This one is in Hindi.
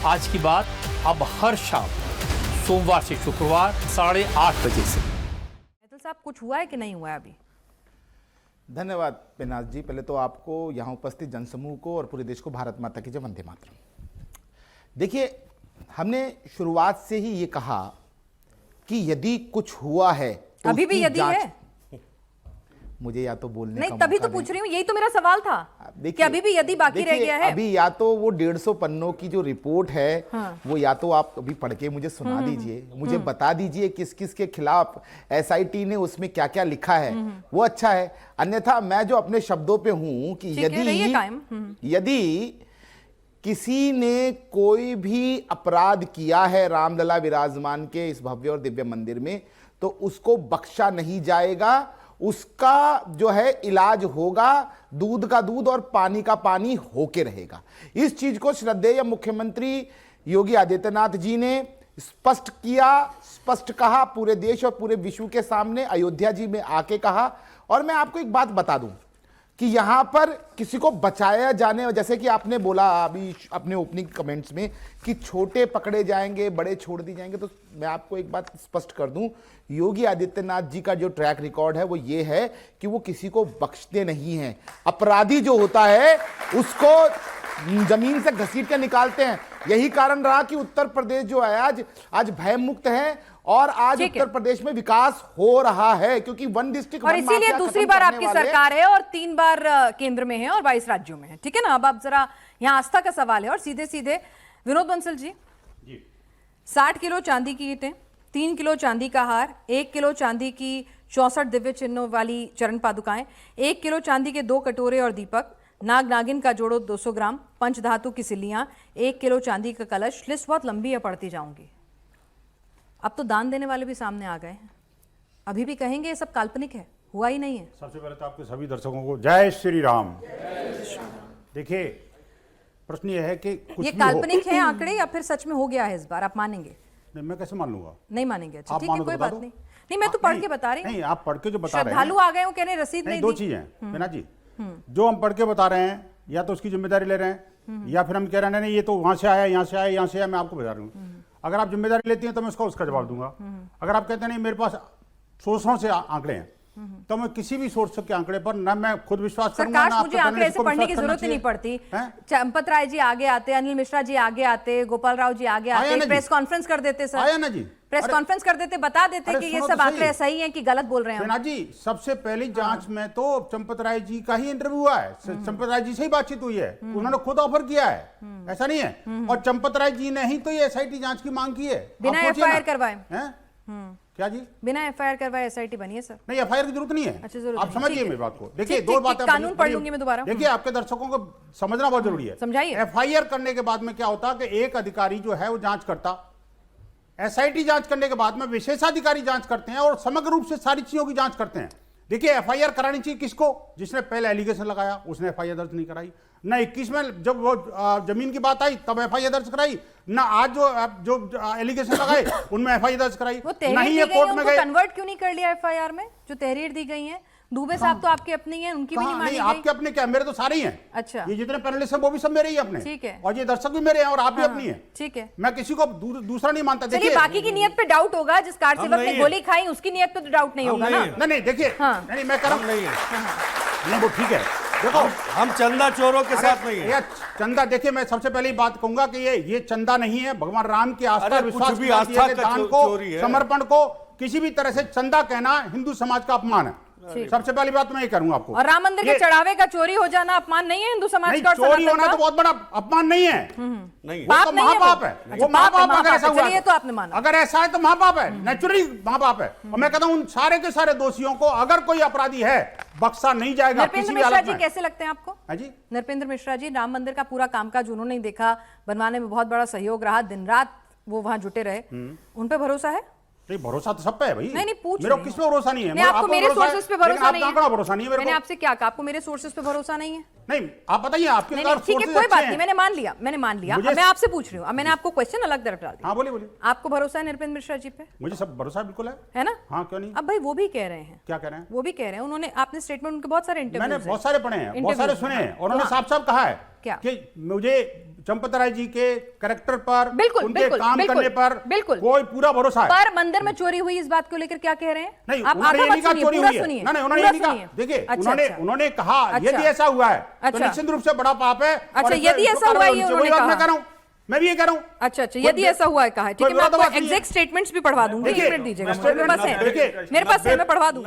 आज की बात अब हर शाम सोमवार से शुक्रवार 8:30 बजे से। साहब कुछ हुआ है कि नहीं हुआ है अभी? धन्यवाद पिनाज जी। पहले तो आपको यहाँ उपस्थित जनसमूह को और पूरे देश को भारत माता की जय, वंदे मातरम। देखिए, हमने शुरुआत से ही ये कहा कि यदि कुछ हुआ है तो अभी भी यदि है, मुझे या तो बोलने नहीं का तभी मौका तो पूछ रही हूँ, यही तो मेरा सवाल था कि अभी भी यदि बाकी रह गया है। अभी या तो वो 150 पन्नों की जो रिपोर्ट है वो या तो आप अभी पढ़ के मुझे सुना दीजिए, मुझे बता दीजिए किस किस के खिलाफ एसआईटी ने उसमें क्या क्या लिखा है, वो अच्छा है। अन्यथा मैं जो अपने शब्दों पे हूं कि यदि किसी ने कोई भी अपराध किया है रामलला विराजमान के इस भव्य और दिव्य मंदिर में तो उसको बख्शा नहीं जाएगा। उसका जो है इलाज होगा, दूध का दूध और पानी का पानी होके रहेगा। इस चीज को श्रद्धेय मुख्यमंत्री योगी आदित्यनाथ जी ने स्पष्ट किया, स्पष्ट कहा, पूरे देश और पूरे विश्व के सामने अयोध्या जी में आके कहा। और मैं आपको एक बात बता दूं कि यहां पर किसी को बचाया जाने, जैसे कि आपने बोला अभी अपने ओपनिंग कमेंट्स में कि छोटे पकड़े जाएंगे, बड़े छोड़ दिए जाएंगे, तो मैं आपको एक बात स्पष्ट कर दूं, योगी आदित्यनाथ जी का जो ट्रैक रिकॉर्ड है वो ये है कि वो किसी को बख्शते नहीं हैं। अपराधी जो होता है उसको जमीन से घसीट के निकालते हैं। यही कारण रहा कि उत्तर प्रदेश जो है आज भय मुक्त है और आज उत्तर प्रदेश में विकास हो रहा है, क्योंकि वन डिस्ट्रिक्ट और इसीलिए दूसरी बार आपकी सरकार है और 3 बार केंद्र में है और 22 राज्यों में है। ठीक है ना? अब आप जरा यहाँ आस्था का सवाल है और सीधे सीधे विनोद बंसल जी, 60 किलो चांदी की ईंटें, 3 किलो चांदी का हार, 1 किलो चांदी की 64 दिव्य चिन्हों वाली चरण पादुकाएं, 1 किलो चांदी के 2 कटोरे और दीपक, नाग नागिन का जोड़ो 200 ग्राम, पंचधातु की सिल्लियां, 1 किलो चांदी का कलश। लिस्ट बहुत लंबी है, पढ़ती जाऊंगी। अब तो दान देने वाले भी सामने आ गए हैं, अभी भी कहेंगे ये सब काल्पनिक है, हुआ ही नहीं है। सबसे पहले तो आपके सभी दर्शकों को जय श्री राम। देखिए, प्रश्न ये है कि कुछ ये काल्पनिक है आंकड़े या फिर सच में हो गया है इस बार? आप मानेंगे? नहीं, मैं कैसे मान लूंगा? नहीं मानेंगे? अच्छा ठीक है, कोई बात नहीं। नहीं, मैं तो पढ़ के बता रही हूँ। नहीं, आप पढ़ के जो बता रहे हैं, श्रद्धालु आ गए, वो कह रहे रसीद नहीं दी। दो चीजें हैं मीना जी, जो हम पढ़ के बता रहे हैं या तो उसकी जिम्मेदारी ले रहे हैं या फिर हम कह रहे हैं नहीं ये तो वहां से आया, यहाँ से आया, यहाँ से आया। मैं आपको बता रही हूँ, अगर आप जिम्मेदारी लेती हैं तो मैं उसका जवाब दूंगा। अगर आप कहते हैं नहीं मेरे पास सोर्सों से आंकड़े हैं तो मैं किसी भी सोर्स के आंकड़े पर ना मैं खुद विश्वास करूंगा ना मुझे आंकड़े ऐसे पढ़ने की जरूरत ही नहीं पड़ती। चंपत राय जी आगे आते, अनिल मिश्रा जी आगे आते, गोपाल राव जी आगे आते, प्रेस कॉन्फ्रेंस कर देते। सर आया ना जी, प्रेस कॉन्फ्रेंस कर देते, बता देते कि ये सब आंकड़े सही हैं कि गलत बोल रहे हैं जी। सबसे पहली जांच में तो चंपत राय जी का ही इंटरव्यू हुआ है, चंपत राय जी से ही बातचीत हुई है, उन्होंने खुद ऑफर किया है, ऐसा नहीं है। और चंपत राय जी ने ही तो ये एसआईटी जांच की मांग की है, बिना एफआईआर करवाए। क्या जी? बिना एफआईआर करवाए एसआईटी बनी है सर? नहीं, एफआईआर की जरूरत नहीं है। अच्छा, जरूरत आप समझिए मेरी बात को। देखिए, दो बातें कानून पढ़ लूंगी मैं दोबारा। देखिए, आपके दर्शकों को समझना बहुत जरूरी है। समझाइए। एफआईआर करने के बाद में क्या होता है कि एक अधिकारी जो है वो जांच करता, एसआईटी जांच करने के बाद में विशेषाधिकारी जांच करते हैं और समग्र रूप से सारी चीजों की जांच करते हैं। देखिए, एफआईआर करानी चाहिए किसको? जिसने पहले एलिगेशन लगाया उसने एफआईआर दर्ज नहीं कराई ना। 21 में जब वो जमीन की बात आई तब एफआईआर दर्ज कराई ना, आज जो एलिगेशन लगाए उनमें एफआईआर दर्ज कराई नहीं। ये कोर्ट में गए, कन्वर्ट क्यों नहीं कर लिया एफआईआर में? जो तहरीर दी गई है, दुबे साहब तो आपके अपने ही हैं, उनकी भी नहीं मानी गई। आपके अपने क्या? मेरे तो सारे ही हैं। अच्छा, ये जितने पैनलिस्ट हैं वो भी सब मेरे ही अपने। ठीक है। और ये दर्शक भी मेरे हैं और आप भी अपनी हैं। ठीक है, मैं किसी को दूसरा नहीं मानता। देखिए, बाकी की नियत पे डाउट होगा, जिस कार सेवक ने गोली खाई उसकी नियत पे तो डाउट नहीं होगा ना। नहीं, देखिए, नहीं मैं कर नहीं, वो ठीक है। देखो, हम चंदा चोरों के साथ नहीं है। चंदा, देखिए मैं सबसे पहली बात कहूंगा कि ये चंदा नहीं है, भगवान राम की आस्था विश्वास भी आस्था का दान को, समर्पण को किसी भी तरह से चंदा कहना हिंदू समाज का अपमान है। सबसे पहली बात मैं ये करूंगा आपको। और राम मंदिर के चढ़ावे का चोरी हो जाना अपमान नहीं है हिंदू समाज का? चोरी होना तो बहुत बड़ा अपमान नहीं है, नहीं, वो तो महापाप है। वो महापाप अगर ऐसा हुआ, ये तो आपने माना। अगर ऐसा है तो महापाप है, नेचुरली महापाप है। और मैं कहता हूं उन सारे के सारे दोषियों को, अगर कोई अपराधी है, बख्शा नहीं जाएगा किसी भी हालत में। कैसे लगते हैं आपको? हाँ जी, नृपेंद्र मिश्रा जी, राम मंदिर का पूरा कामकाज उन्होंने ही देखा, बनवाने में बहुत बड़ा सहयोग रहा, दिन रात वो वहां जुटे रहे, उन पे भरोसा है? नहीं, भरोसा तो सब पे है भाई। नहीं, पूछ मेरे को किस पे भरोसा नहीं है? मैं आपको मेरे सोर्सेज पे भरोसा नहीं है। भरोसा नहीं है मेरे को। मैंने आपसे क्या कहा? आपको मेरे सोर्सेज पे भरोसा नहीं है? नहीं, आप बताइए आपके ठीक है, कोई बात नहीं, मैंने मान लिया। अब मैं आपसे पूछ रही हूँ, अब मैंने आपको क्वेश्चन अलग तरफ डाल दिया। हाँ, बोलिए। आपको भरोसा है नृपेंद्र मिश्रा जी पे? मुझे सब भरोसा बिल्कुल है ना? हाँ, क्यों नहीं? अब भाई वो भी कह रहे हैं। क्या कह रहे हैं? वो भी कह रहे हैं, उन्होंने, आपने स्टेटमेंट उनके बहुत सारे इंटरव्यू, मैंने बहुत सारे पढ़े हैं, बहुत सारे सुने हैं, और उन्होंने साफ साफ कहा है क्या कि मुझे चंपत राय जी के कैरेक्टर पर, बिल्कुल, उनके बिल्कुल, काम बिल्कुल, करने पर बिल्कुल। कोई पूरा भरोसा है। पर मंदिर में चोरी हुई इस बात को लेकर क्या कह रहे हैं? नहीं, आप उन्होंने आधा ये नहीं मत कहा सुनिए, चोरी पूरा हुई है। सुनिए, नहीं, उन्होंने पूरा ये नहीं कहा। सुनिए। देखिए, अच्छा, अच्छा। उन्होंने कहा अच्छा। यदि ऐसा हुआ है तो अच्छा। निश्चित रूप से बड़ा पाप है। अच्छा, और यदि ऐसा हुआ है ये उन्होंने वही बात मैं कहा। कह रहा हूं, मैं भी ये कह रहा हूं। अच्छा अच्छा, यदि ऐसा हुआ है कहा है, ठीक है, मैं आपको एग्जैक्ट स्टेटमेंट्स भी पढ़वा दूंगी, एक देखिए, मिनट दीजिएगा, देखिए, मेरे पास है, देखिए, मेरे पास है, मैं पढ़वा दूं।